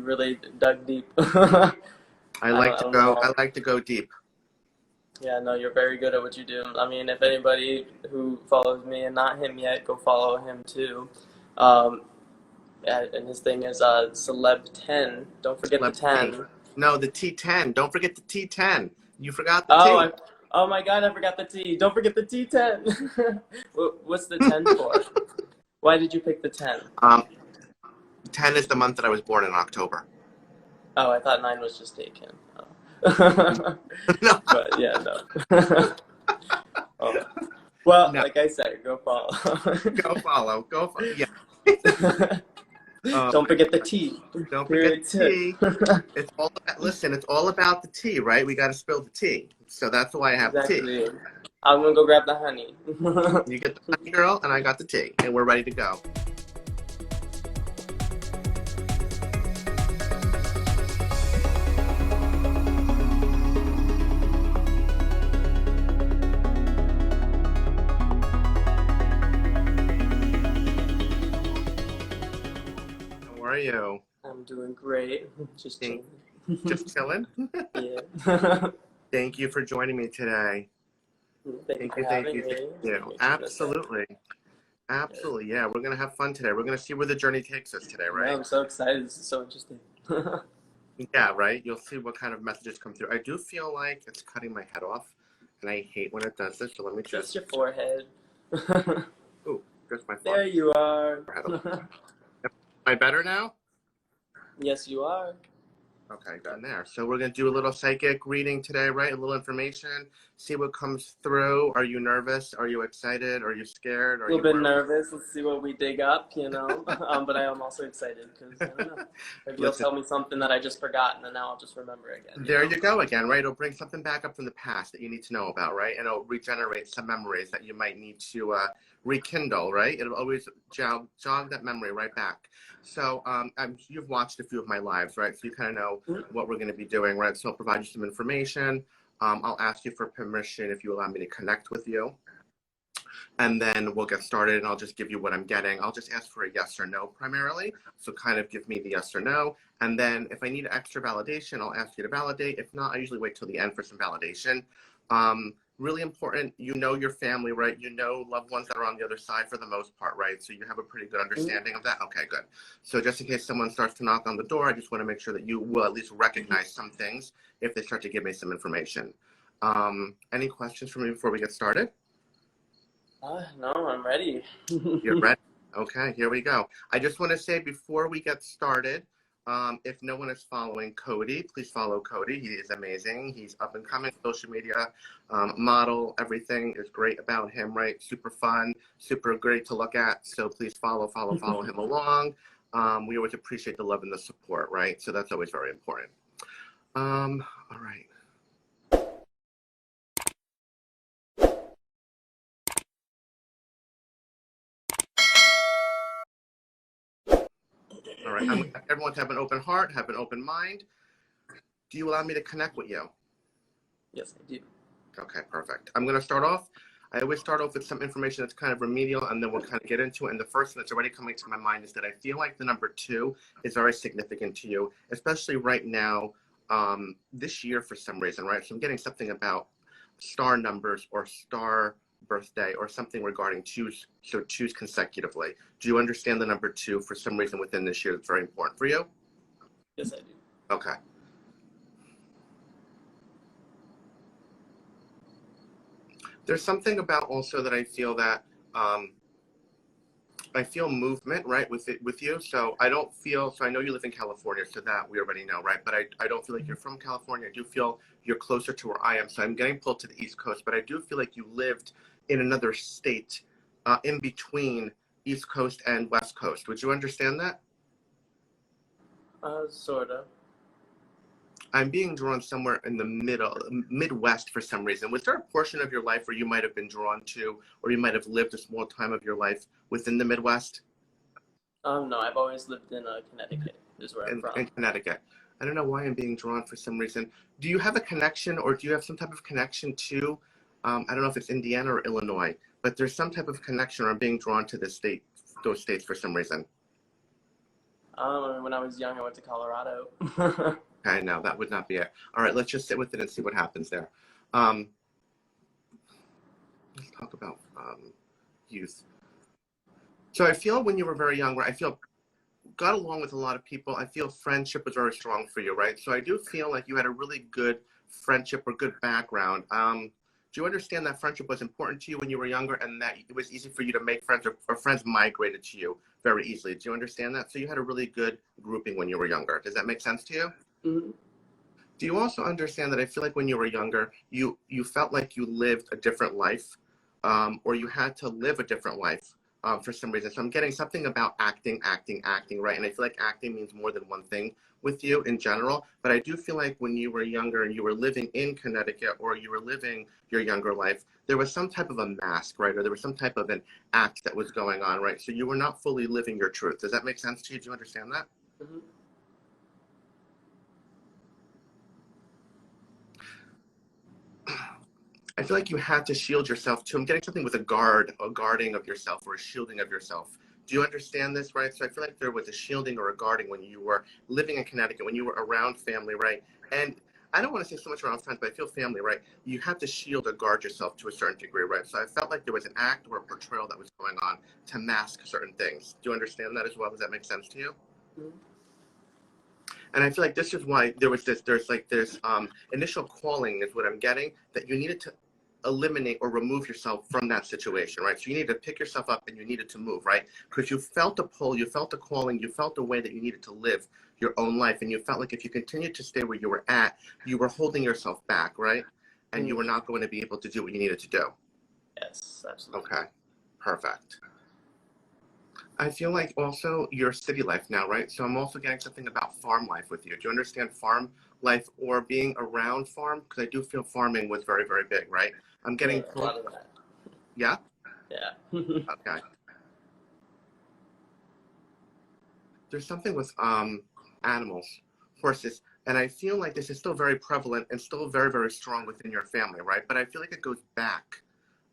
you really dug deep. I I like to go deep. Yeah, no, you're very good at what you do. I mean, if anybody who follows me and not him yet, go follow him too. Um, and his thing is Celeb10. Don't forget the 10. No, the T10. Don't forget the T10. You forgot the Oh, T. oh my God, I forgot the T. Don't forget the T10. What's the 10 for? Why did you pick the 10? 10 is the month that I was born in October. Oh, I thought 9 was just taken. Oh. No. But yeah, no. Oh. Well, No. like I said, go follow. Go follow. Yeah. Don't forget the T. Don't forget the T. It's all about, listen, it's all about the tea, right? We got to spill the tea. So that's why I have the tea. Exactly. I'm going to go grab the honey. You get the honey, girl, and I got the tea. And we're ready to go. How are you? I'm doing great. Just chilling. Just chilling? Yeah. Thank you for joining me today. Thank you. Absolutely. Absolutely. Yeah, we're going to have fun today. We're going to see where the journey takes us today, right? Yeah, I'm so excited. This is so interesting. Yeah, right? You'll see what kind of messages come through. I do feel like it's cutting my head off, and I hate when it does this, so let me Just your forehead. Ooh, just my forehead. There you are. Am I better now? Yes, you are. Okay, got there. So we're going to do a little psychic reading today, right? A little information, see what comes through. Are you nervous? Are you excited? Are you scared? A little bit nervous. Let's see what we dig up, but I am also excited because, I don't know, maybe you'll tell me something that I just forgot and then now I'll just remember again. There you go again, right? It'll bring something back up from the past that you need to know about, right? And it'll regenerate some memories that you might need to rekindle, right? It'll always jog that memory right back. So you've watched a few of my lives, right? So you kind of know what we're going to be doing, right? So I'll provide you some information. I'll ask you for permission if you allow me to connect with you. And then we'll get started and I'll just give you what I'm getting. I'll just ask for a yes or no primarily. So kind of give me the yes or no. And then if I need extra validation, I'll ask you to validate. If not, I usually wait till the end for some validation. Really important, you know your family, right? You know loved ones that are on the other side for the most part, right? So you have a pretty good understanding of that? Okay, good. So just in case someone starts to knock on the door, I just want to make sure that you will at least recognize some things if they start to give me some information. Any questions for me before we get started? No, I'm ready. You're ready? Okay, here we go. I just want to say before we get started, if no one is following Cody, please follow Cody. He is amazing. He's up and coming, social media model. Everything is great about him, right? Super fun, super great to look at. So please follow him along. We always appreciate the love and the support, right? So that's always very important. All right. All right, I want everyone to have an open heart, have an open mind. Do you allow me to connect with you? Yes, I do. Okay, perfect. I'm going to start off. I always start off with some information that's kind of remedial, and then we'll kind of get into it. And the first thing that's already coming to my mind is that I feel like the number 2 is very significant to you, especially right now, this year for some reason, right? So I'm getting something about star numbers or star birthday or something regarding choose consecutively. Do you understand the number 2 for some reason within this year that's very important for you? Yes, I do. Okay. There's something about also that I feel that I feel movement, right, with you. So I don't feel, so I know you live in California, so that we already know, right? But I don't feel like you're from California. I do feel you're closer to where I am. So I'm getting pulled to the East Coast, but I do feel like you lived in another state in between East Coast and West Coast. Would you understand that? Sort of. I'm being drawn somewhere in the Midwest for some reason. Was there a portion of your life where you might have been drawn to, or you might have lived a small time of your life within the Midwest? No, I've always lived in Connecticut, is where I'm from. In Connecticut. I don't know why I'm being drawn for some reason. Do you have a connection, or do you have some type of connection to, I don't know if it's Indiana or Illinois, but there's some type of connection, or I'm being drawn to those states for some reason. I mean, when I was young, I went to Colorado. Okay, no, that would not be it. All right, let's just sit with it and see what happens there. Let's talk about youth. So I feel when you were very young, I feel got along with a lot of people. I feel friendship was very strong for you, right? So I do feel like you had a really good friendship or good background. Do you understand that friendship was important to you when you were younger and that it was easy for you to make friends or friends migrated to you very easily? Do you understand that? So you had a really good grouping when you were younger. Does that make sense to you? Mm-hmm. Do you also understand that I feel like when you were younger, you felt like you lived a different life or you had to live a different life for some reason? So I'm getting something about acting, right? And I feel like acting means more than one thing with you in general. But I do feel like when you were younger and you were living in Connecticut or you were living your younger life, there was some type of a mask, right? Or there was some type of an act that was going on, right? So you were not fully living your truth. Does that make sense to you? Do you understand that? Mm-hmm. I feel like you had to shield yourself too. I'm getting something with a guarding of yourself or a shielding of yourself. Do you understand this, right? So I feel like there was a shielding or a guarding when you were living in Connecticut, when you were around family, right? And I don't want to say so much around friends, but I feel family, right? You have to shield or guard yourself to a certain degree, right? So I felt like there was an act or a portrayal that was going on to mask certain things. Do you understand that as well? Does that make sense to you? Mm-hmm. And I feel like this is why there's initial calling is what I'm getting, that you needed to eliminate or remove yourself from that situation, right? So you needed to pick yourself up and you needed to move, right? Because you felt a pull, you felt a calling, you felt the way that you needed to live your own life. And you felt like if you continued to stay where you were at, you were holding yourself back, right? And you were not going to be able to do what you needed to do. Yes, absolutely. Okay, perfect. I feel like also your city life now, right? So I'm also getting something about farm life with you. Do you understand farm life or being around farm? Because I do feel farming was very, very big, right? I'm getting a lot of that. Yeah? Yeah. Okay. There's something with animals, horses, and I feel like this is still very prevalent and still very, very strong within your family, right? But I feel like it goes back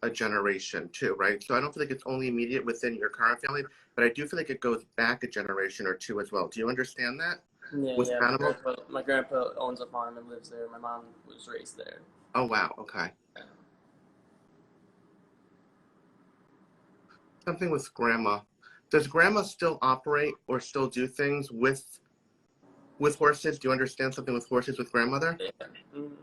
a generation too, right? So I don't feel like it's only immediate within your current family, but I do feel like it goes back a generation or two as well. Do you understand that? Yeah, With yeah. animals? My grandpa owns a farm and lives there. My mom was raised there. Oh, wow. Okay. Something with grandma. Does grandma still operate or still do things with horses? Do you understand something with horses with grandmother? Yeah. Mm-hmm.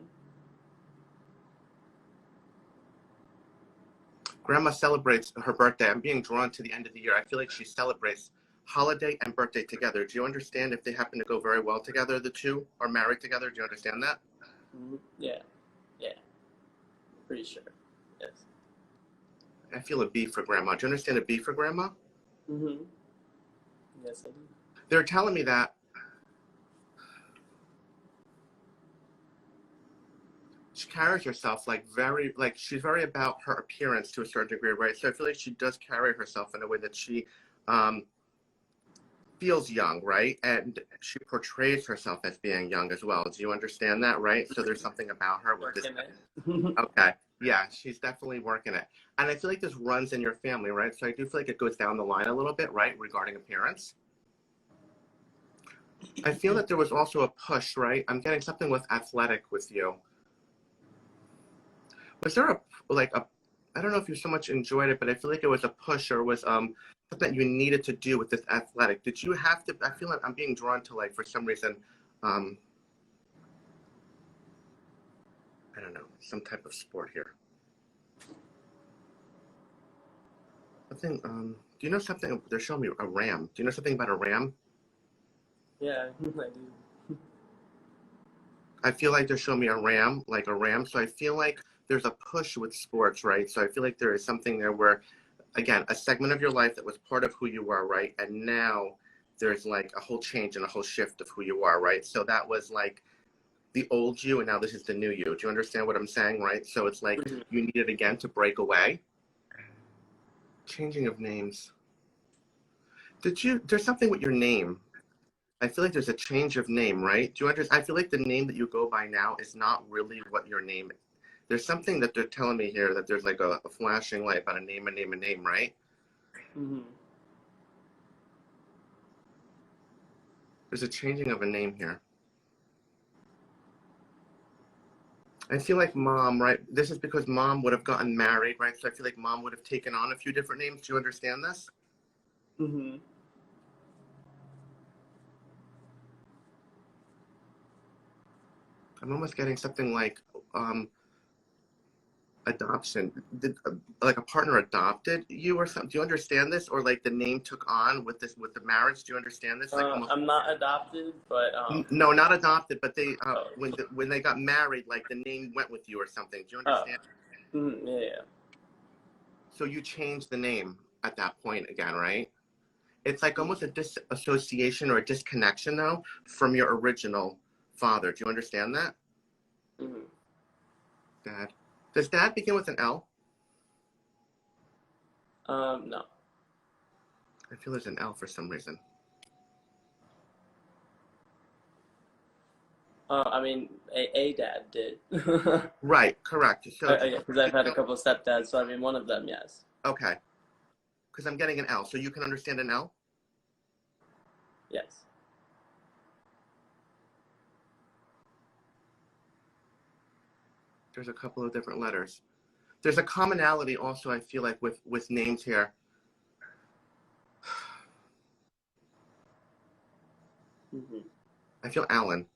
Grandma celebrates her birthday. I'm being drawn to the end of the year. I feel like she celebrates holiday and birthday together. Do you understand if they happen to go very well together, the two are married together? Do you understand that? Mm-hmm. Yeah. Yeah. Pretty sure. Yes. I feel a B for grandma. Do you understand a B for grandma? Mm-hmm. Yes, I do. They're telling me that she carries herself like she's very about her appearance to a certain degree, right? So I feel like she does carry herself in a way that she feels young, right? And she portrays herself as being young as well. Do you understand that, right? So there's something about her with this. Okay. Yeah, she's definitely working it. And I feel like this runs in your family, right? So I do feel like it goes down the line a little bit, right, regarding appearance. I feel that there was also a push, right? I'm getting something with athletic with you. Was there I don't know if you so much enjoyed it, but I feel like it was a push or was something that you needed to do with this athletic. Did you have to, I feel like I'm being drawn to like, for some reason, I don't know, some type of sport here. Something, do you know something, they're showing me a ram. Do you know something about a ram? Yeah, I do. I feel like they're showing me a ram, like a ram. So I feel like there's a push with sports, right? So I feel like there is something there where, again, a segment of your life that was part of who you are, right? And now there's like a whole change and a whole shift of who you are, right? So that was like the old you, and now this is the new you. Do you understand what I'm saying, right? So it's like you need it again to break away. Changing of names. There's something with your name. I feel like there's a change of name, right? Do you understand? I feel like the name that you go by now is not really what your name is. There's something that they're telling me here that there's like a flashing light about a name, right? Mm-hmm. There's a changing of a name here. I feel like mom, right? This is because mom would have gotten married, right? So I feel like mom would have taken on a few different names. Do you understand this? Mm-hmm. I'm almost getting something like adoption. Like a partner adopted you or something? Do you understand this? Or like the name took on with this, with the marriage? Do you understand this? Like almost. I'm not adopted, but No, not adopted, but they oh, when they got married, like the name went with you or something. Do you oh, understand? yeah. So you changed the name at that point again, right? It's like almost a disassociation or a disconnection, though, from your original father. Do you understand that? Mm-hmm. Dad. Does dad begin with an L? No. I feel there's an L for some reason. I mean, a dad did. Right, correct. So, Yeah, because I've had a couple of stepdads, so I mean, one of them, yes. okay. Because I'm getting an L. So you can understand an L? Yes. There's a couple of different letters. There's a commonality also, I feel like, with names here. Mm-hmm. I feel Alan.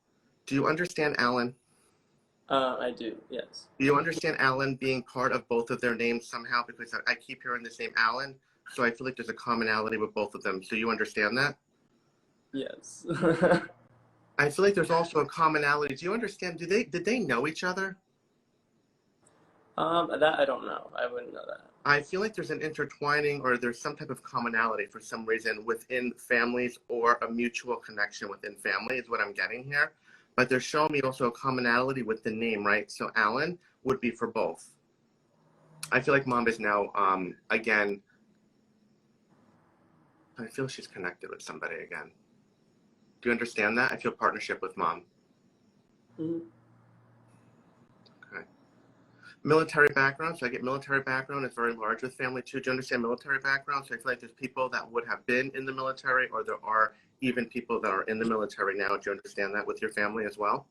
Do you understand Alan? I do, yes. Do you understand Alan being part of both of their names somehow? Because I keep hearing this name Alan, so I feel like there's a commonality with both of them. So you understand that? Yes. I feel like there's also a commonality. Do you understand? Did they know each other? That I don't know. I wouldn't know that. I feel like there's an intertwining or there's some type of commonality for some reason within families or a mutual connection within family is what I'm getting here. But they're showing me also a commonality with the name, right? So Alan would be for both. I feel like mom is now, again, I feel she's connected with somebody again. Do you understand that? I feel partnership with mom. Mm-hmm. Okay. Military background. So I get military background. It's very large with family too. Do you understand military background? So I feel like there's people that would have been in the military, or there are even people that are in the military now. Do you understand that with your family as well?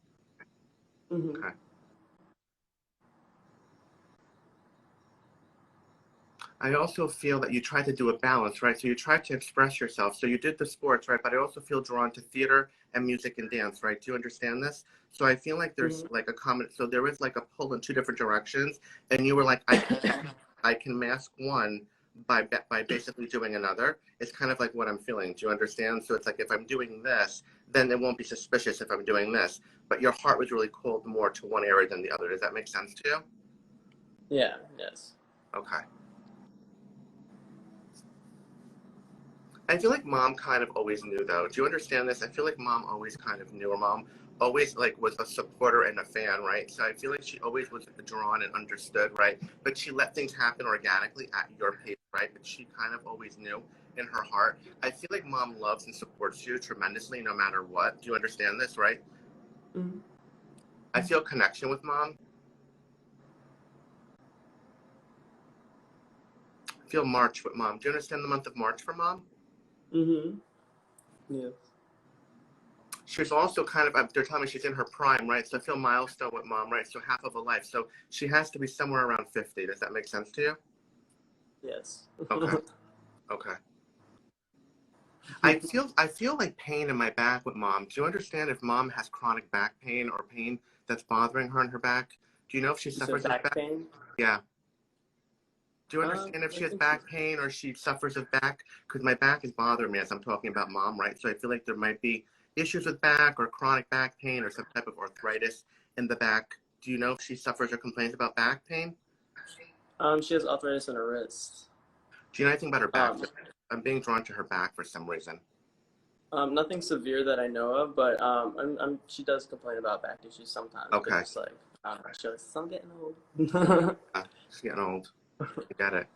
Mm-hmm. Okay. I also feel that you try to do a balance, right? So you try to express yourself. So you did the sports, right? But I also feel drawn to theater and music and dance, right? Do you understand this? So I feel like there's Mm-hmm. like a common, so there is like a pull in two different directions. And you were like, I can mask one by basically doing another. It's kind of like what I'm feeling. Do you understand? So it's like if I'm doing this, then it won't be suspicious if I'm doing this. But your heart was really cold more to one area than the other. Does that make sense to you? Yeah, yes. Okay. I feel like mom kind of always knew though. Do you understand this? I feel like mom always kind of knew. Or mom always like was a supporter and a fan, right? So I feel like she always was drawn and understood, right? But she let things happen organically at your pace, right? But she kind of always knew in her heart. I feel like mom loves and supports you tremendously no matter what. Do you understand this, right? Mm-hmm. I feel connection with mom. I feel March with mom. Do you understand the month of March for mom? Mm-hmm. Yes. She's also kind of, they're telling me she's in her prime, right? So I feel milestone with mom, right? So half of a life. So she has to be somewhere around 50. Does that make sense to you? Yes. Okay. Okay. I feel like pain in my back with mom. Do you understand if mom has chronic back pain or pain that's bothering her in her back? Do you know if she You said suffers of back? pain? Yeah. Do you understand if I she has think back pain or she suffers of back? Because my back is bothering me as I'm talking about mom, right? So I feel like there might be issues with back or chronic back pain or some type of arthritis in the back. Do you know if she suffers or complains about back pain? she has arthritis in her wrist. Do you know anything about her back? Um, I'm being drawn to her back for some reason. Nothing severe that I know of, but she does complain about back issues sometimes. Okay. But just like, I don't know, she's like, I'm getting old. She's getting old. I get it.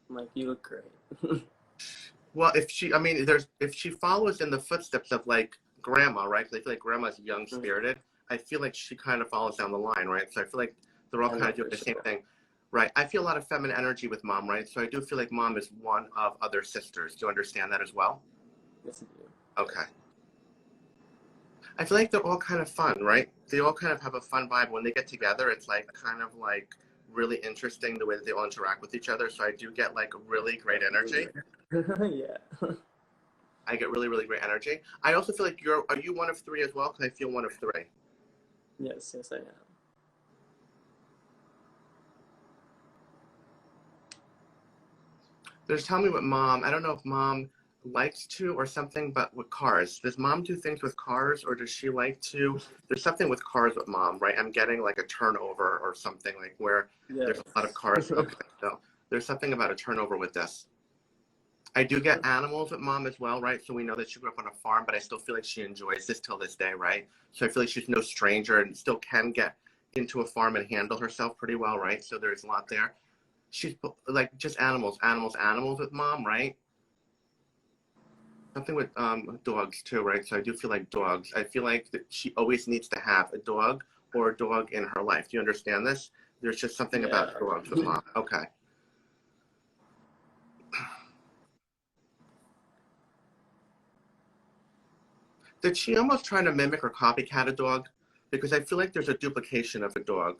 I'm like, you look great. Well, if she follows in the footsteps of like grandma, right? I feel like grandma's young spirited. I feel like she kind of follows down the line, right? So I feel like they're all kind of doing the same thing. Right. I feel a lot of feminine energy with mom, right? So I do feel like mom is one of other sisters. Do you understand that as well? Yes, I do. Okay. I feel like they're all kind of fun, right? They all kind of have a fun vibe. When they get together, it's like kind of like really interesting the way that they all interact with each other. So I do get like really great energy. Yeah. I get really, really great energy. I also feel like are you one of three as well? Because I feel one of three. Yes, I am. There's tell me what mom, I don't know if mom likes to or something, but with cars. Does mom do things with cars or does she like to? There's something with cars with mom, right? I'm getting like a turnover or something like where there's a lot of Yes. cars. Okay, so there's something about a turnover with this. I do get animals with mom as well, right? So we know that she grew up on a farm, but I still feel like she enjoys this till this day, right? So I feel like she's no stranger and still can get into a farm and handle herself pretty well, right? So there's a lot there. She's like just animals with mom, right? Something with dogs too, right? So I do feel like dogs. I feel like that she always needs to have a dog or a dog in her life. Do you understand this? There's just something Yeah. about dogs with mom. Okay. Did she almost try to mimic or copycat a dog? Because I feel like there's a duplication of a dog.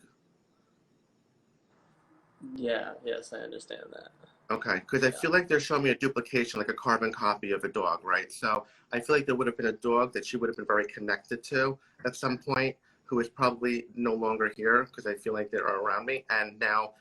Yeah, yes, I understand that. Okay, because I Yeah. feel like they're showing me a duplication, like a carbon copy of a dog, right? So I feel like there would have been a dog that she would have been very connected to at some point, who is probably no longer here because I feel like they're around me. And now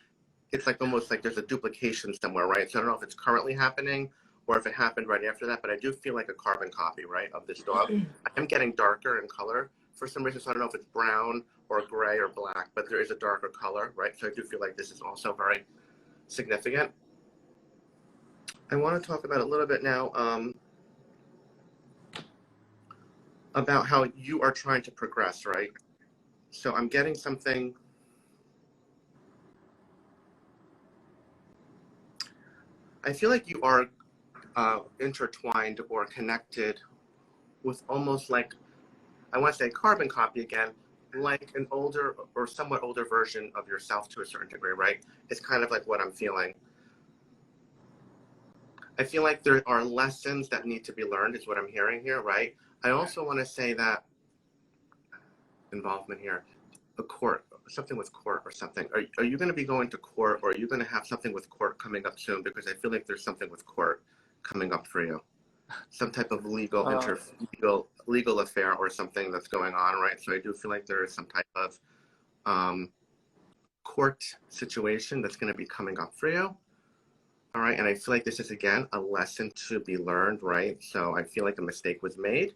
it's like almost like there's a duplication somewhere, right? So I don't know if it's currently happening or if it happened right after that, but I do feel like a carbon copy, right, of this dog. I am getting darker in color for some reason, so I don't know if it's brown or gray or black, but there is a darker color, right? So I do feel like this is also very significant. I want to talk about a little bit now about how you are trying to progress, right? So I'm getting something. I feel like you are intertwined or connected with almost like, I want to say carbon copy again, like an older or somewhat older version of yourself to a certain degree, right? It's kind of like what I'm feeling. I feel like there are lessons that need to be learned, is what I'm hearing here, right? I also want to say that involvement here, a court, something with court or something. Are you going to be going to court or are you going to have something with court coming up soon? Because I feel like there's something with court coming up for you. Some type of legal affair or something that's going on, right? So I do feel like there is some type of um, court situation that's going to be coming up for you. All right, and I feel like this is again a lesson to be learned, right? So I feel like a mistake was made.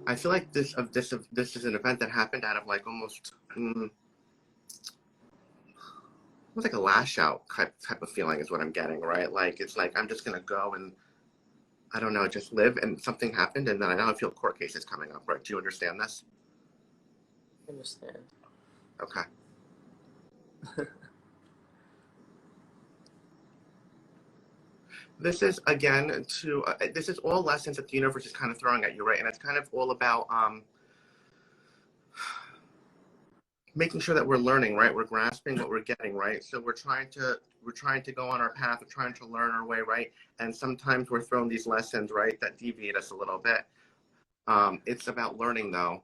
I feel like this is an event that happened out of like almost it was like a lash out type of feeling is what I'm getting, right? Like it's like I'm just gonna go and I don't know, just live and something happened and then I now feel court cases coming up, right? Do you understand this? I understand. Okay. This is again this is all lessons that the universe is kind of throwing at you, right? And it's kind of all about making sure that we're learning, right? We're grasping what we're getting, right? So we're trying to go on our path, we're trying to learn our way, right? And sometimes we're thrown these lessons, right, that deviate us a little bit. It's about learning though.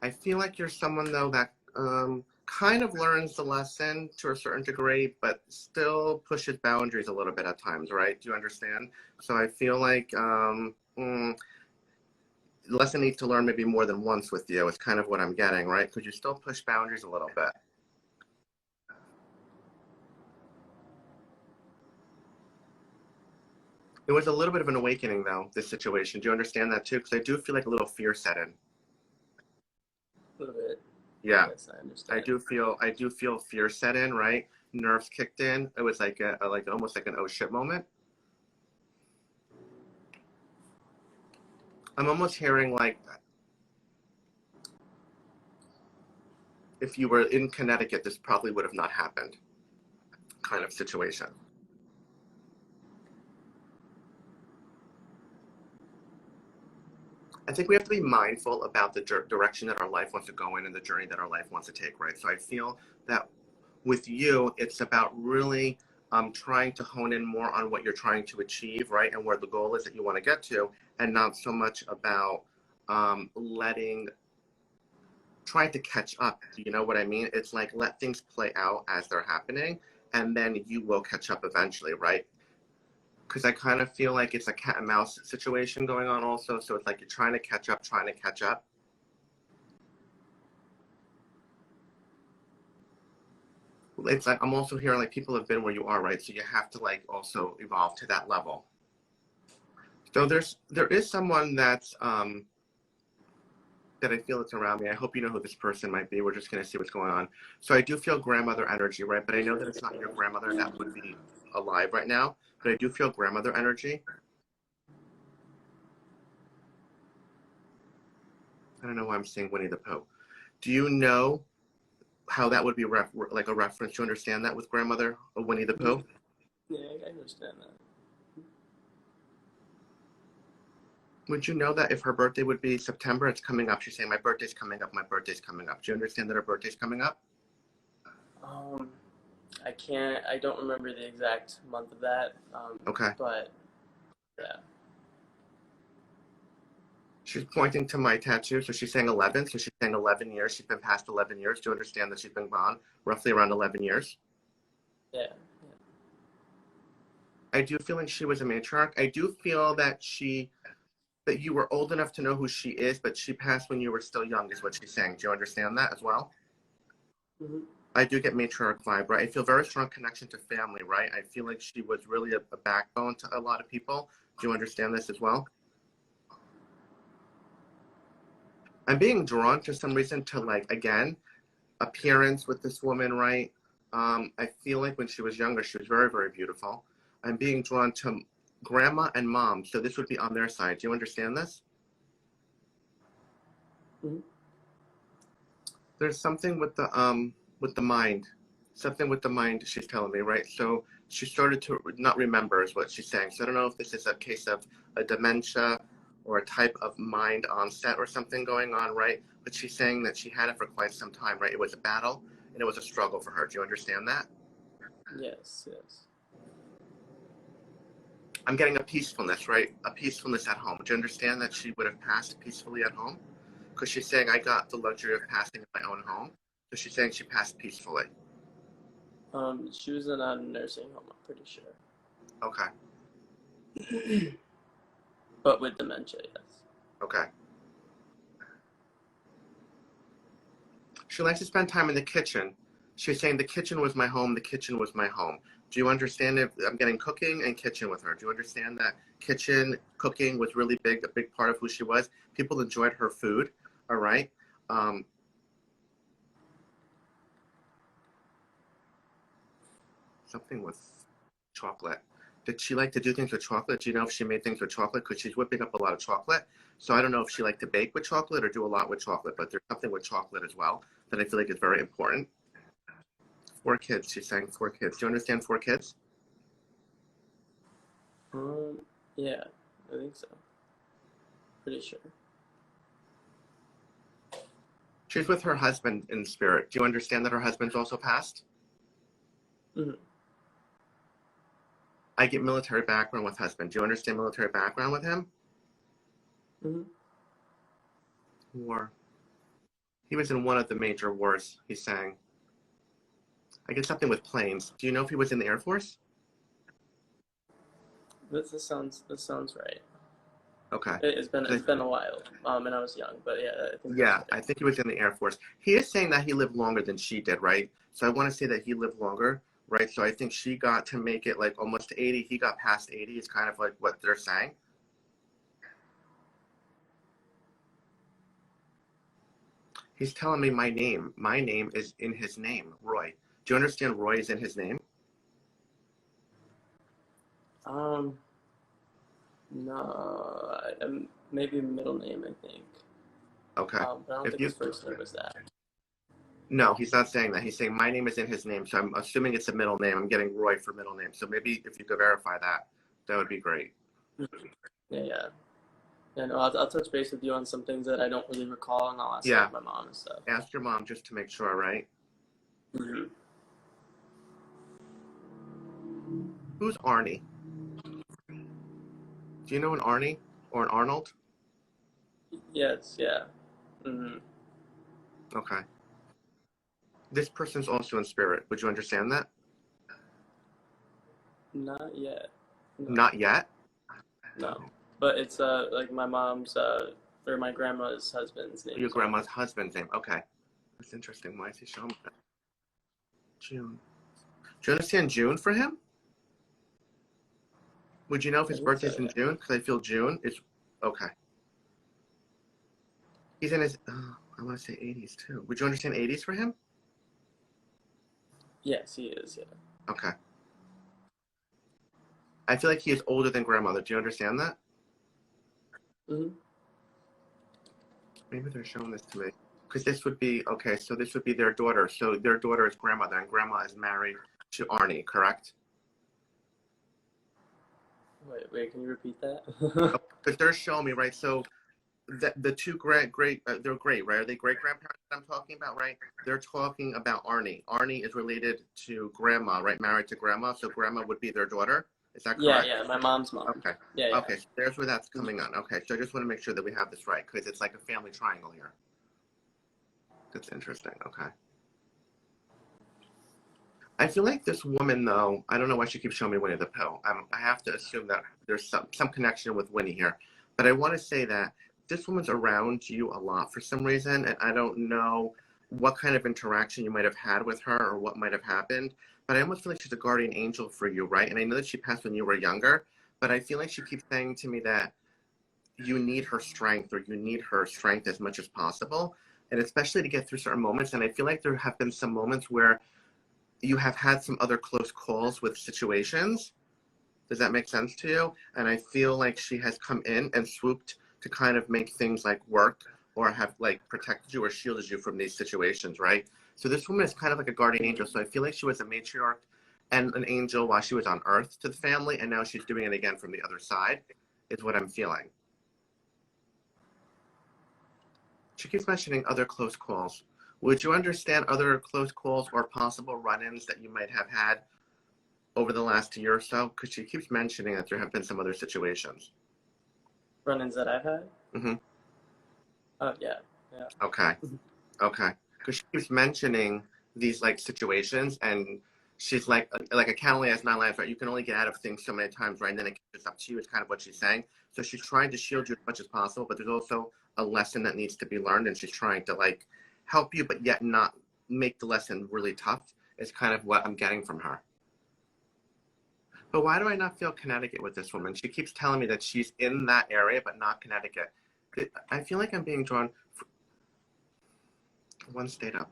I feel like you're someone though that kind of learns the lesson to a certain degree, but still pushes boundaries a little bit at times, right? Do you understand? So I feel like the lesson needs to learn maybe more than once with you. It's kind of what I'm getting, right? Because you still push boundaries a little bit. It was a little bit of an awakening, though, this situation. Do you understand that, too? Because I do feel like a little fear set in. A little bit. Yeah, Yes, I understand. I do feel fear set in, right? Nerves kicked in. It was like like almost like an oh shit moment. I'm almost hearing like if you were in Connecticut, this probably would have not happened kind of situation. I think we have to be mindful about the direction that our life wants to go in and the journey that our life wants to take, right? So I feel that with you, it's about really trying to hone in more on what you're trying to achieve, right? And where the goal is that you want to get to, and not so much about trying to catch up. You know what I mean? It's like, let things play out as they're happening, and then you will catch up eventually, right? Because I kind of feel like it's a cat and mouse situation going on also. So it's like you're trying to catch up, trying to catch up. It's like, I'm also hearing like people have been where you are, right? So you have to like also evolve to that level. So there is someone that's that I feel it's around me. I hope you know who this person might be. We're just going to see what's going on. So I do feel grandmother energy, right? But I know that it's not your grandmother that would be alive right now. But I do feel grandmother energy. I don't know why I'm saying Winnie the Pooh. Do you know how that would be like a reference? Do you understand that with grandmother or Winnie the Pooh? Yeah, I understand that. Would you know that if her birthday would be September, it's coming up? She's saying, my birthday's coming up, my birthday's coming up. Do you understand that her birthday's coming up? I don't remember the exact month of that. Okay. But, yeah. She's pointing to my tattoo, so she's saying 11. So she's saying 11 years. She's been past 11 years. Do you understand that she's been gone roughly around 11 years? Yeah. I do feel like she was a matriarch. I do feel that that you were old enough to know who she is, but she passed when you were still young, is what she's saying. Do you understand that as well? Mm-hmm. I do get matriarch vibe, right? I feel very strong connection to family, right? I feel like she was really a backbone to a lot of people. Do you understand this as well? I'm being drawn for some reason to, like, again, appearance with this woman, right? I feel like when she was younger, she was very, very beautiful. I'm being drawn to grandma and mom, so this would be on their side. Do you understand this? Mm-hmm. There's something with the mind. Something with the mind, she's telling me, right? So she started to not remember is what she's saying. So I don't know if this is a case of a dementia or a type of mind onset or something going on, right? But she's saying that she had it for quite some time, right? It was a battle and it was a struggle for her. Do you understand that? Yes, yes. I'm getting a peacefulness, right? A peacefulness at home. Do you understand that she would have passed peacefully at home? Because she's saying, I got the luxury of passing in my own home. So she's saying she passed peacefully. She was in a nursing home, I'm pretty sure. Okay. But with dementia, yes. Okay. She likes to spend time in the kitchen. She's saying the kitchen was my home, the kitchen was my home. Do you understand if I'm getting cooking and kitchen with her? Do you understand that kitchen, cooking was really big, a big part of who she was? People enjoyed her food, all right? Something with chocolate. Did she like to do things with chocolate? Do you know if she made things with chocolate? Because she's whipping up a lot of chocolate. So I don't know if she liked to bake with chocolate or do a lot with chocolate, but there's something with chocolate as well that I feel like is very important. 4 kids, she's saying 4 kids. Do you understand 4 kids? Yeah, I think so. Pretty sure. She's with her husband in spirit. Do you understand that her husband's also passed? Mm-hmm. I get military background with husband. Do you understand military background with him? Mm-hmm. War. He was in one of the major wars, he's saying. I get something with planes. Do you know if he was in the Air Force? This sounds right. Okay. It's been a while. And I was young, but yeah, I think. Yeah, right. I think he was in the Air Force. He is saying that he lived longer than she did, right? So I want to say that he lived longer, right? So I think she got to make it like almost 80. He got past 80 is kind of like what they're saying. He's telling me my name. My name is in his name, Roy. Do you understand Roy is in his name? No, maybe middle name, I think. Okay. But I don't think his first name was that. No, he's not saying that. He's saying my name is in his name, so I'm assuming it's a middle name. I'm getting Roy for middle name. So maybe if you could verify that, that would be great. Yeah. Yeah, no, I'll touch base with you on some things that I don't really recall, and I'll ask like, my mom and stuff. Ask your mom just to make sure, right? Mm-hmm. Who's Arnie? Do you know an Arnie or an Arnold? Yes, yeah. Mm-hmm. Okay. This person's also in spirit. Would you understand that? Not yet. No, Not yet? no. But it's like my mom's or my grandma's husband's name. Your grandma's husband's name. Okay. That's interesting. Why is he showing me that? June. Do you understand June for him? Would you know if his birthday's in June? Because I feel June is okay. He's in his, I want to say 80s too. Would you understand 80s for him? Yes, he is, yeah. Okay. I feel like he is older than grandmother. Do you understand that? Mm-hmm. Maybe they're showing this to me. Because this would be, okay, so this would be their daughter. So their daughter is grandmother, and grandma is married to Arnie, correct? Wait, can you repeat that? Because they're showing me, right? So the two great, they're great, right? Are they great grandparents that I'm talking about, right? They're talking about Arnie. Arnie is related to grandma, right? Married to grandma, so grandma would be their daughter. Is that correct? Yeah, my mom's mom. Okay. Yeah. Okay, so there's where that's coming on. Okay, so I just want to make sure that we have this right, because it's like a family triangle here. That's interesting. Okay. I feel like this woman, though, I don't know why she keeps showing me Winnie the Pooh. I have to assume that there's some connection with Winnie here. But I want to say that this woman's around you a lot for some reason, and I don't know what kind of interaction you might have had with her or what might have happened. But I almost feel like she's a guardian angel for you, right? And I know that she passed when you were younger, but I feel like she keeps saying to me that you need her strength, or you need her strength as much as possible, and especially to get through certain moments. And I feel like there have been some moments where you have had some other close calls with situations. Does that make sense to you? And I feel like she has come in and swooped to kind of make things like work, or have like protected you or shielded you from these situations, right? So this woman is kind of like a guardian angel. So I feel like she was a matriarch and an angel while she was on Earth to the family, and now she's doing it again from the other side, is what I'm feeling. She keeps mentioning other close calls. Would you understand other close calls or possible run-ins that you might have had over the last year or so? Because she keeps mentioning that there have been some other situations. Run-ins that I've had? Mm-hmm. Oh, yeah. Okay. Okay. Because she keeps mentioning these like situations, and she's like a cat only has 9 lives, right? You can only get out of things so many times, right? And then it catches up to you, is kind of what she's saying. So she's trying to shield you as much as possible, but there's also a lesson that needs to be learned, and she's trying to like help you, but yet not make the lesson really tough, is kind of what I'm getting from her. But why do I not feel Connecticut with this woman? She keeps telling me that she's in that area, but not Connecticut. I feel like I'm being drawn one state up.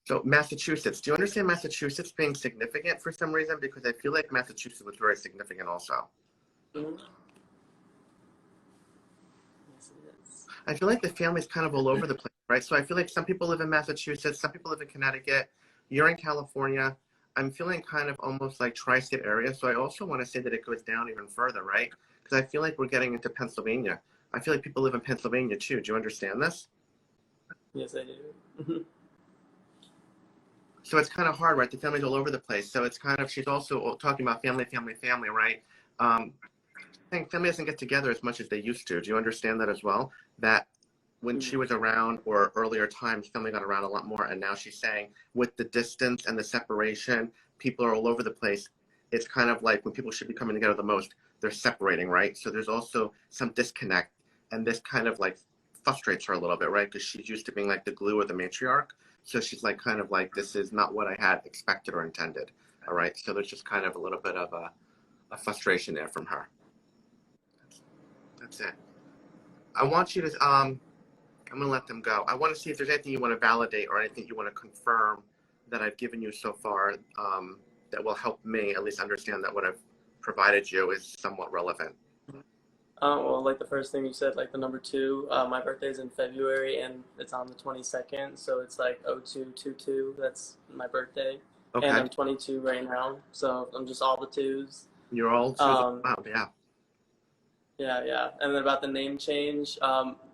So Massachusetts. Do you understand Massachusetts being significant for some reason? Because I feel like Massachusetts was very significant also. Mm-hmm. Yes, it is. I feel like the family's kind of all over the place, right? So I feel like some people live in Massachusetts, some people live in Connecticut. You're in California. I'm feeling kind of almost like tri-state area. So I also want to say that it goes down even further, right? Because I feel like we're getting into Pennsylvania. I feel like people live in Pennsylvania too. Do you understand this? Yes, I do. So it's kind of hard, right? The family's all over the place. So it's kind of, she's also talking about family, right? I think family doesn't get together as much as they used to. Do you understand that as well? That when she was around, or earlier times, family got around a lot more. And now she's saying with the distance and the separation, people are all over the place. It's kind of like when people should be coming together the most, they're separating, right? So there's also some disconnect. And this kind of like frustrates her a little bit, right? Because she's used to being like the glue or the matriarch. So she's like, kind of like, this is not what I had expected or intended. All right. So there's just kind of a little bit of a frustration there from her. That's it. I want you to, I'm going to let them go. I want to see if there's anything you want to validate or anything you want to confirm that I've given you so far, that will help me at least understand that what I've provided you is somewhat relevant. Well, like the first thing you said, like the number 2, my birthday's in February and it's on the 22nd, so it's like 0222. That's my birthday. Okay. And I'm 22 right now, so I'm just all the 2s. You're all wow, yeah. Yeah. And then about the name change,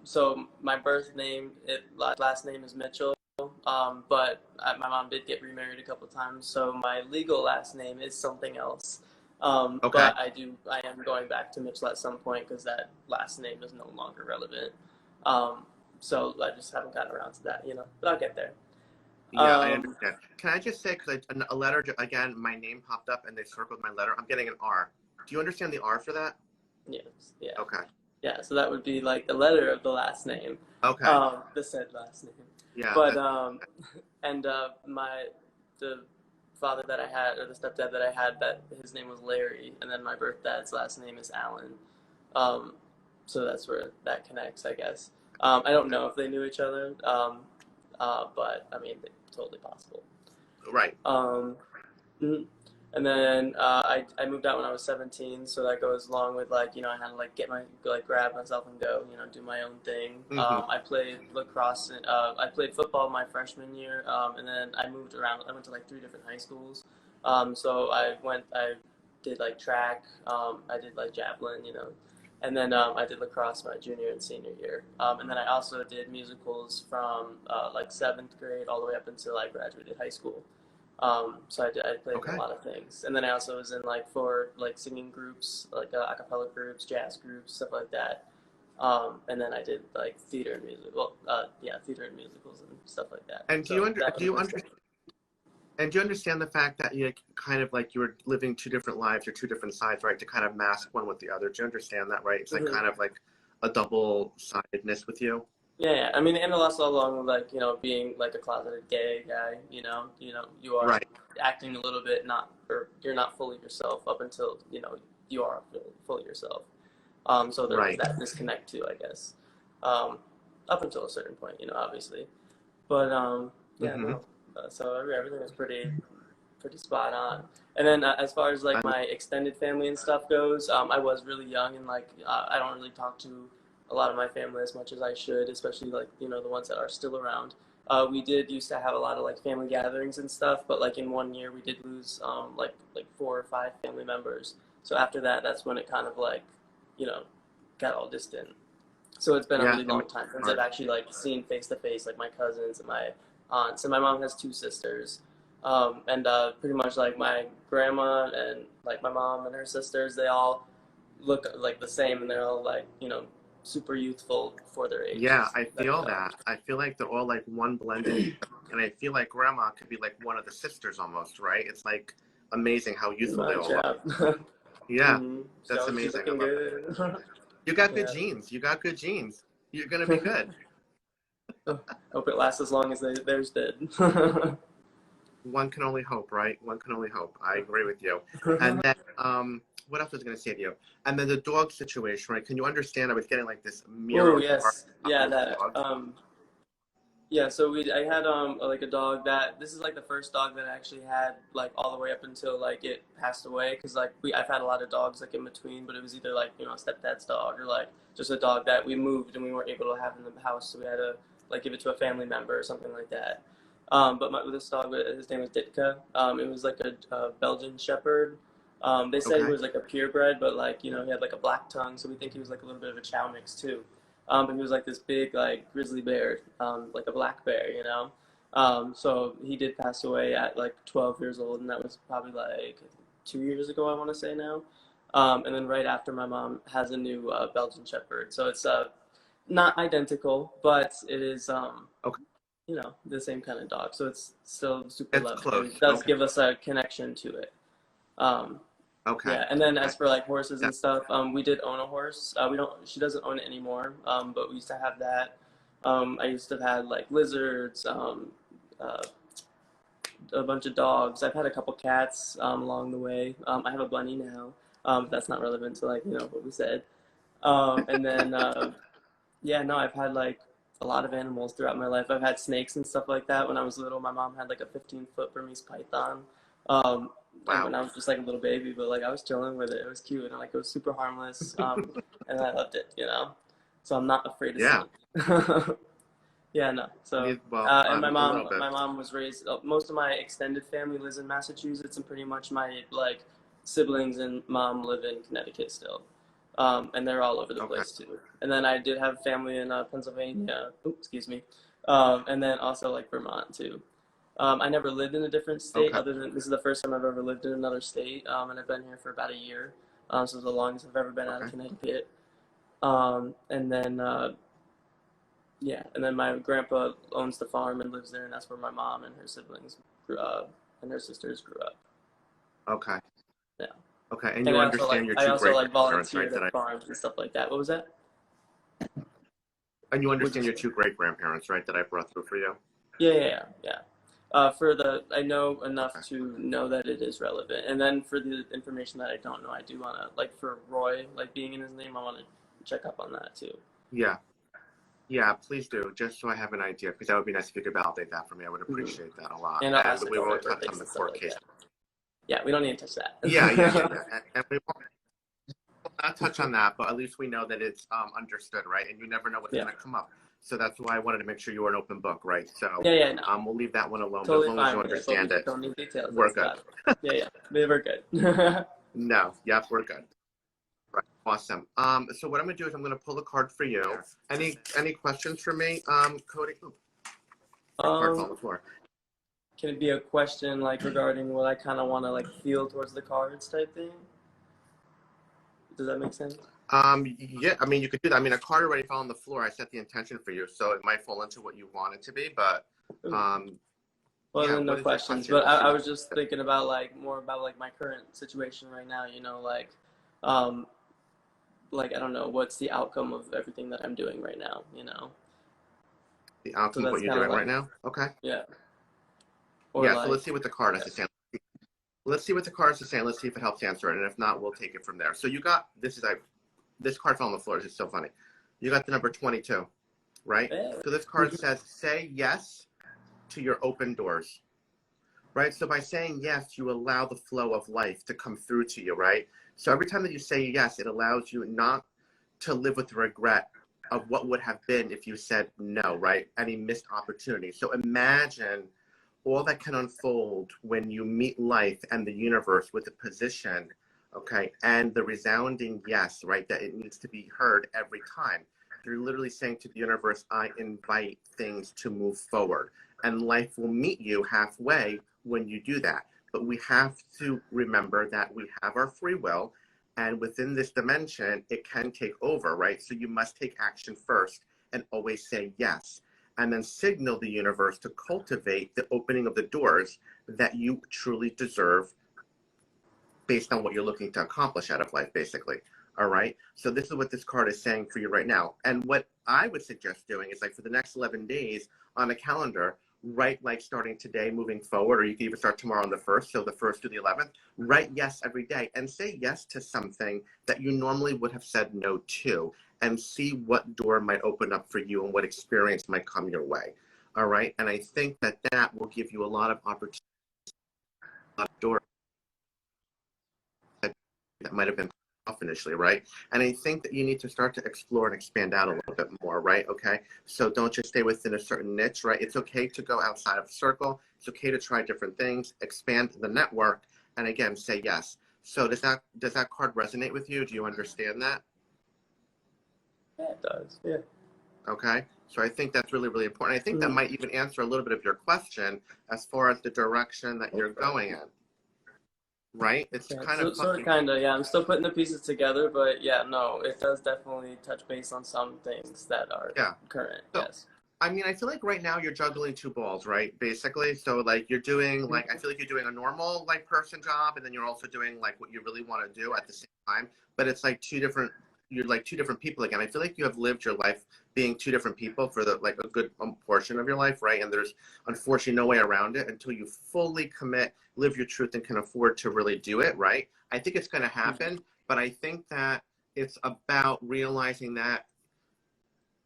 so my birth name, last name is Mitchell, but my mom did get remarried a couple times, so my legal last name is something else. Okay. But I am going back to Mitchell at some point because that last name is no longer relevant. So I just haven't gotten around to that, but I'll get there. Yeah, I Um, understand. Can I just say, because a letter, again, my name popped up and they circled my letter. I'm getting an R. Do you understand the R for that? yes, yeah. Okay. Yeah, so that would be like the letter of the last name, Okay. the said last name. Yeah. But and the father that I had, or the stepdad that I had, that his name was Larry, and then my birth dad's last name is Allen. Um, so that's where that connects, I guess. I don't know if they knew each other, but I mean, totally possible. Right. Mhm. And then I moved out when I was 17, so that goes along with like I had to like grab myself and go do my own thing. Mm-hmm. I played lacrosse and I played football my freshman year, and then I moved around. I went to like 3 different high schools. So I did like track, I did like javelin, and then I did lacrosse my junior and senior year. And then I also did musicals from like 7th grade all the way up until I graduated high school. So I played in a Okay. lot of things, and then I also was in like 4 like singing groups, like a cappella groups, jazz groups, stuff like that. And then I did like theater and theater and musicals and stuff like that. And So that do was you my stuff. and do you understand the fact that you kind of like you were living 2 different lives or 2 different sides, right? To kind of mask one with the other. Do you understand that, right? It's like Mm-hmm. kind of like a double-sidedness with you. Yeah. I mean, and also along with like being like a closeted gay guy, you are Right. acting a little bit or you're not fully yourself up until you are fully yourself. So there was Right. that disconnect too, I guess, up until a certain point, obviously. But yeah, Mm-hmm. no. So everything was pretty spot on. And then as far as like my extended family and stuff goes, I was really young and like I don't really talk to a lot of my family as much as I should, especially like the ones that are still around. We did used to have a lot of like family gatherings and stuff, but like in one year we did lose like 4 or 5 family members. So after that, that's when it kind of like you know got all distant. So it's been a Yeah. really long time since I've actually like seen face to face like my cousins and my aunts. And my mom has 2 sisters, and pretty much like my grandma and like my mom and her sisters, they all look like the same, and they're all like super youthful for their age. Yeah, I feel that. I feel like they're all like one blended, and I feel like grandma could be like one of the sisters almost, right? It's like amazing how Pretty youthful they much, all look. yeah. Yeah, She's that's always she's amazing. I looking love it. good. You got good Yeah. genes. You got good genes. You're gonna be good. Hope it lasts as long as theirs did. One can only hope, right? One can only hope. I agree with you. And then, what else was I gonna say to you? And then the dog situation, right? Can you understand? I was getting like this Oh mirror yes, yeah, with that. dogs. Yeah, so I had like a dog that this is like the first dog that I actually had like all the way up until like it passed away because like I've had a lot of dogs like in between, but it was either like stepdad's dog or like just a dog that we moved and we weren't able to have in the house, so we had to like give it to a family member or something like that. But this dog, his name was Ditka. It was like a Belgian Shepherd. They said he Okay. was like a purebred, but like he had like a black tongue, so we think he was like a little bit of a chow mix too. But he was like this big, like grizzly bear, like a black bear. So he did pass away at like 12 years old, and that was probably like 2 years ago, I want to say now. And then right after, my mom has a new Belgian Shepherd. So it's not identical, but it is, Okay. the same kind of dog. So it's still super It's loving. close. And it does Okay. give us a connection to it. Um, Okay. yeah, and then Okay. as for like horses Yeah. and stuff, we did own a horse. We don't. She doesn't own it anymore. But we used to have that. I used to have had like lizards, uh, a bunch of dogs. I've had a couple cats along the way. I have a bunny now. That's not relevant to like what we said. And then yeah, no, I've had like a lot of animals throughout my life. I've had snakes and stuff like that when I was little. My mom had like a 15-foot Burmese python. And Wow. when I was just like a little baby, but like I was chilling with it. It was cute and like it was super harmless. And I loved it. So I'm not afraid of Yeah. snakes. Yeah, no. So, Well, and a little bit. my mom was raised. Most of my extended family lives in Massachusetts, and pretty much my like siblings and mom live in Connecticut still, and they're all over the Okay. place too. And then I did have family in Pennsylvania. Oops, excuse me. And then also like Vermont too. I never lived in a different state Okay. other than this is the first time I've ever lived in another state, and I've been here for about a year. So it's the longest I've ever been out of Okay. Connecticut. And then yeah, and then my grandpa owns the farm and lives there, and that's where my mom and her siblings grew up, and her sisters grew up. Okay. Yeah, Okay. And and you understand your I two also great like grandparents, right? volunteered at farms and stuff like that. What was that? And you What'd you understand your say? two great grandparents, right? That I brought through for you. Yeah. For the, I know enough Okay. to know that it is relevant, and then for the information that I don't know, I do want to, like for Roy, like being in his name, I want to check up on that too. Yeah. Yeah. Please do, just so I have an idea, because that would be nice if you could validate that for me. I would Hmm. appreciate that a lot. And I'll And ask we about their won't touch on birthdays the and stuff court like case. that. Yeah, we don't need to touch Yeah. that. And we won't not touch on that, but at least we know that it's understood, right? And you never know what's Yeah. going to come up. So that's why I wanted to make sure you were an open book, right? So No, we'll leave that one alone. But as totally long as fine you with it. But we understand just it, don't need details. we're That's good. got it. Yeah, we're good. No, yep, we're good. Right. Awesome. So what I'm gonna do is I'm gonna pull a card for you. Any questions for me, Cody? Ooh, card fell on um, the floor. can it be a question like regarding what I kind of want to like feel towards the cards type thing? Does that make sense? Yeah, I mean, you could do that. I mean, a card already fell on the floor. I set the intention for you, so it might fall into what you want it to be. But, Ooh. um, Well, yeah, then no what is your questions. question? But Let's see I what. was just thinking about like more about like my current situation right now. Um, like I don't know what's the outcome of everything that I'm doing right now. The So outcome of that's what you're kind of doing right like now. Okay. yeah, or Yeah. So like let's see what the card has yeah. to say. Let's see what the card has to say. Let's see if it helps answer it, and if not, we'll take it from there. So you got this is like this card fell on the floor. It's just so funny. You got the number 22, right? Hey. So this card says, "Say yes to your open doors." Right? So by saying yes, you allow the flow of life to come through to you, right? So every time that you say yes, it allows you not to live with regret of what would have been if you said no, right? Any missed opportunity. So imagine all that can unfold when you meet life and the universe with a position, okay, and the resounding yes, right? That it needs to be heard every time. You're literally saying to the universe, I invite things to move forward. And life will meet you halfway when you do that. But we have to remember that we have our free will, and within this dimension, it can take over, right? So you must take action first and always say yes, and then signal the universe to cultivate the opening of the doors that you truly deserve based on what you're looking to accomplish out of life, basically. All right. So this is what this card is saying for you right now. And what I would suggest doing is like for the next 11 days on a calendar, write like starting today, moving forward, or you can even start tomorrow on the 1st. So the 1st to the 11th, write yes every day and say yes to something that you normally would have said no to, and see what door might open up for you and what experience might come your way. All right. And I think that that will give you a lot of opportunity, a lot of doors that might have been off initially, right? And I think that you need to start to explore and expand out a little bit more, right? Okay. So don't just stay within a certain niche, right? It's okay to go outside of the circle. It's okay to try different things, expand the network, and again, say yes. So does that card resonate with you? Do you understand that? Yeah, it does. Yeah. Okay. So I think that's really, really important. I think that Mm-hmm. might even answer a little bit of your question as far as the direction that you're going in, right? It's Yeah, kind so of sort of fucking. kind of, yeah. I'm still putting the pieces together, but yeah, no, it does definitely touch base on some things that are Yeah. current. So Yes. I mean, I feel like right now you're juggling two balls, right? Basically. So like you're doing like I feel like you're doing a normal like person job, and then you're also doing like what you really want to do at the same time. But it's like you're like two different people again. I feel like you have lived your life being two different people for the like a good portion of your life, right? And there's unfortunately no way around it until you fully commit, live your truth, and can afford to really do it, right? I think it's going to happen, but I think that it's about realizing that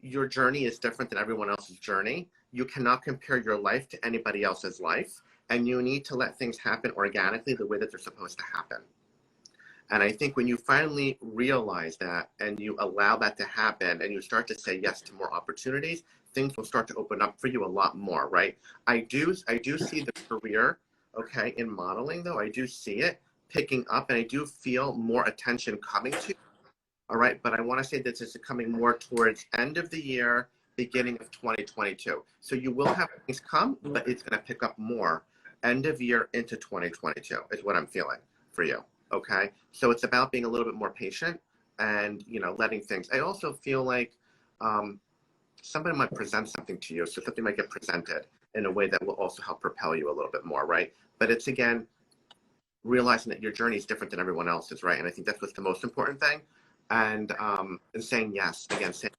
your journey is different than everyone else's journey. You cannot compare your life to anybody else's life, and you need to let things happen organically the way that they're supposed to happen. And I think when you finally realize that and you allow that to happen and you start to say yes to more opportunities, things will start to open up for you a lot more, right? I do see the career, okay, in modeling though. I do see it picking up, and I do feel more attention coming to. All right, but I want to say that this is coming more towards end of the year, beginning of 2022. So you will have things come, but it's going to pick up more end of year into 2022 is what I'm feeling for you. Okay. So it's about being a little bit more patient and, you know, letting things, I also feel like somebody might present something to you. So something might get presented in a way that will also help propel you a little bit more. Right. But it's, again, realizing that your journey is different than everyone else's. Right. And I think that's what's the most important thing. And saying yes, again, saying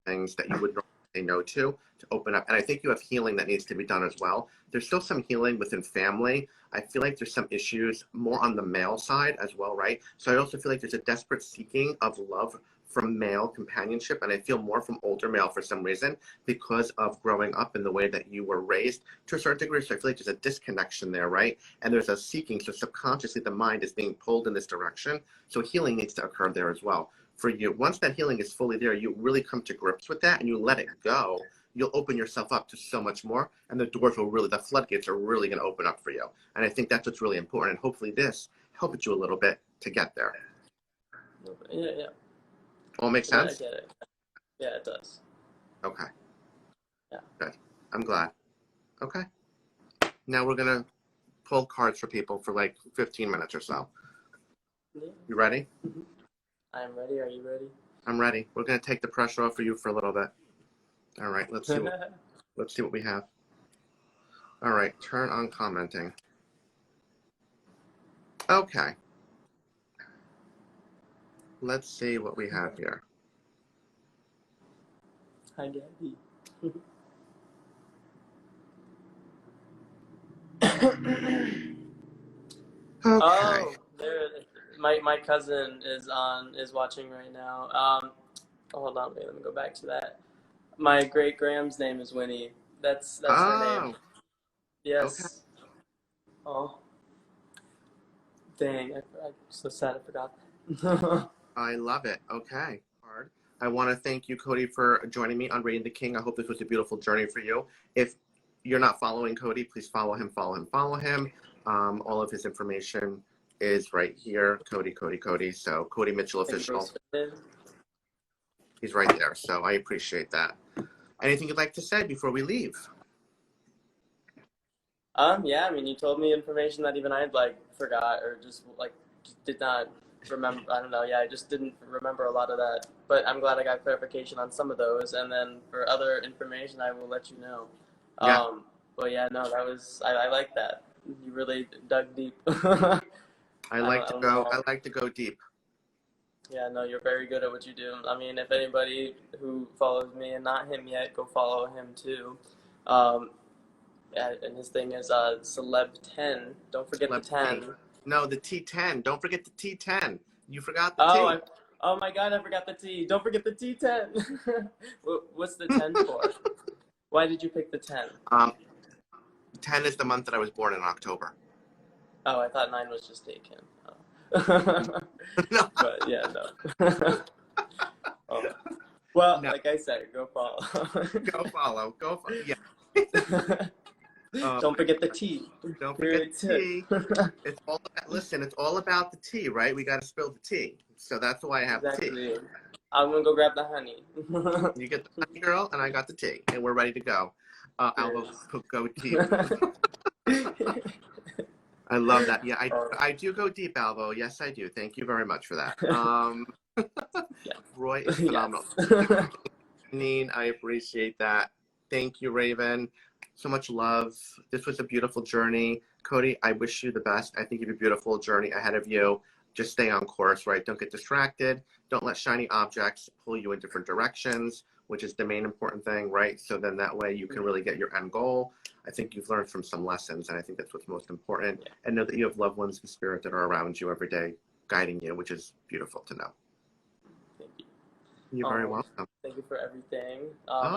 things that you would normally say no to open up. And I think you have healing that needs to be done as well. There's still some healing within family. I feel like there's some issues more on the male side as well, right? So I also feel like there's a desperate seeking of love from male companionship, and I feel more from older male for some reason because of growing up in the way that you were raised to a certain degree. So I feel like there's a disconnection there, right? And there's a seeking, so subconsciously the mind is being pulled in this direction. So healing needs to occur there as well. For you, once that healing is fully there, you really come to grips with that and you let it go, you'll open yourself up to so much more, and the doors will really, the floodgates are really going to open up for you. And I think that's what's really important. And hopefully this helps you a little bit to get there. Yeah. All makes sense? I get it. Yeah, it does. Okay. Yeah. Good. I'm glad. Okay. Now we're going to pull cards for people for like 15 minutes or so. Yeah. You ready? I'm ready. Are you ready? I'm ready. We're going to take the pressure off for you for a little bit. All right. Let's see what we have. All right. Turn on commenting. Okay. Let's see what we have here. Hi, Gabby. Okay. Oh, there. My cousin is watching right now. Hold on, wait, let me go back to that. My great Graham's name is Winnie. That's her name. Yes. Okay. Oh, dang! I'm so sad I forgot. I love it. Okay. I want to thank you, Cody, for joining me on Reading the King. I hope this was a beautiful journey for you. If you're not following Cody, please follow him. All of his information is right here. Cody. So Cody Mitchell Official. He's right there. So I appreciate that. Anything you'd like to say before we leave? Yeah, I mean, you told me information that even I forgot or just did not remember. I don't know. Yeah, I just didn't remember a lot of that. But I'm glad I got clarification on some of those, and then for other information, I will let you know. Yeah. But yeah, no, that was I like that. You really dug deep. I like to go deep. Yeah, no, you're very good at what you do. I mean, if anybody who follows me and not him yet, go follow him too. And his thing is Celeb10. Don't forget the 10. No, the T10. Don't forget the T10. You forgot the T. Oh my God, I forgot the T. Don't forget the T10. What's the 10 for? Why did you pick the 10? 10 is the month that I was born in October. Oh, I thought 9 was just taken. Oh. No. But yeah, no. Well, no. Like I said, go follow. Go follow. Yeah. Don't forget the T. Don't forget the T. It's all about the tea, right? We got to spill the tea. So that's why I have the tea. I'm going to go grab the honey. You get the honey, girl, and I got the tea. And we're ready to go. Albo, go deep. I love that. Yeah, I do go deep, Albo. Yes, I do. Thank you very much for that. Yeah. Roy is phenomenal. Yes. I appreciate that. Thank you, Raven. So much love. This was a beautiful journey. Cody, I wish you the best. I think you have a beautiful journey ahead of you. Just stay on course, right? Don't get distracted. Don't let shiny objects pull you in different directions, which is the main important thing, right? So then that way you can really get your end goal. I think you've learned from some lessons, and I think that's what's most important. Yeah. And know that you have loved ones in spirit that are around you every day, guiding you, which is beautiful to know. Thank you. You're very welcome. Thank you for everything.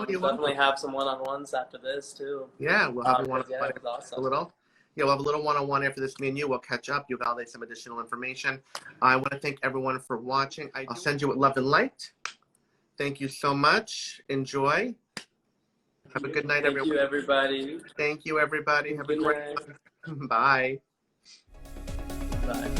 You'll definitely have some one-on-ones after this too. Yeah, we'll have one-on-one. Yeah, it was awesome. We'll have a little one-on-one after this. Me and you will catch up. You'll validate some additional information. I want to thank everyone for watching. I'll send you with love and light. Thank you so much. Enjoy. Have a good night, everyone. Thank you, everybody. Thank you, everybody. Have a great night. Bye. Bye.